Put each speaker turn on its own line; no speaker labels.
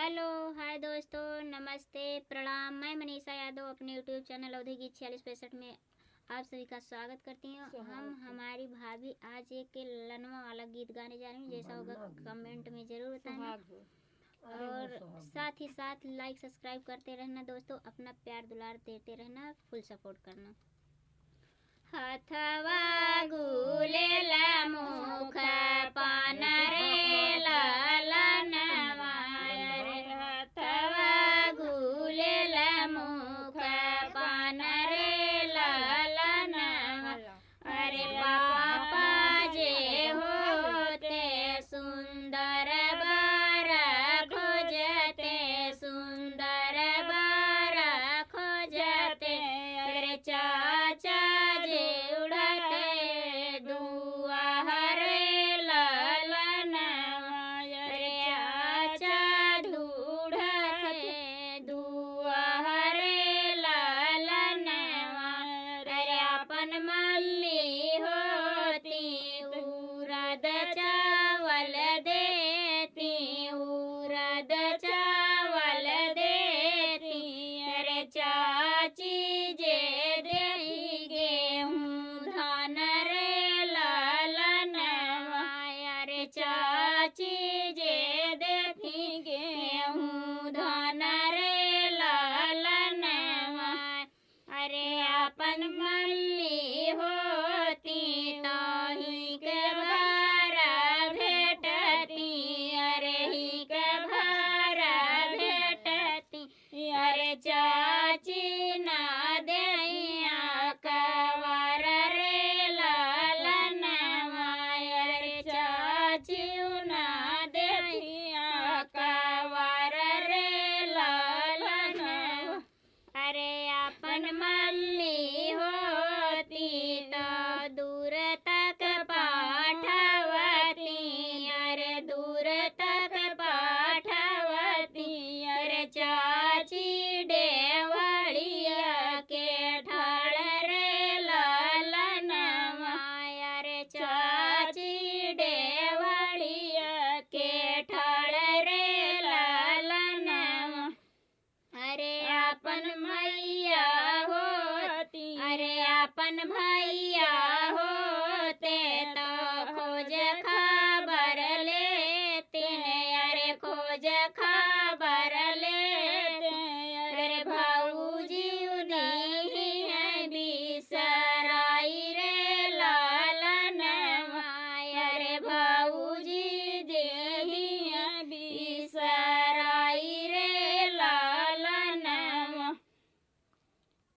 Hello hi दोस्तों, नमस्ते, प्रणाम। मैं मनीषा यादव अपने यूट्यूब चैनल अवधि गीत 4665 में आप सभी का स्वागत करती हूँ। हम हमारी भाभी आज एक लनवा वाला गीत गाने जा रही हूँ। जैसा होगा कमेंट में ज़रूर बताना और साथ ही साथ लाइक सब्सक्राइब करते रहना दोस्तों। अपना प्यार दुलार देते रहना, फुल सपोर्ट करना। हथवा गुलेला मुख पान रे ललनवा रे, हथवा गुलेला मुख पान रे ललनवा। अरे पापा जे होते सुंदर बर खोजते, सुंदर बर खोजते। अरे चाचा मल्ली होती उरद चावल देती, उरद चावल देती। अरे चाची जे देही गेहूँ धान रे ललनवा। अरे चाची जे देही गेहूँ धान रे ललनवा। अरे अपन मल्ली होती ताही के भर भेटती, अरे ही के भर भेटती। अरे चाची ना देहिया कवर रे ललनवा। अरे चाची ना देहिया कवर रे ललनवा। अरे अपन मल्ली होती तो दूर तक पाठवती, अरे दूर तक पाठवती। अरे चाची डेवड़िया के ठाड़ रे ललनवा। अरे चाची डेवड़िया के ठाड़ रे ललनवा। अरे अपन मैया होती, अरे अपन भैया होते तो खोज खबर लेते। अरे खोज खबर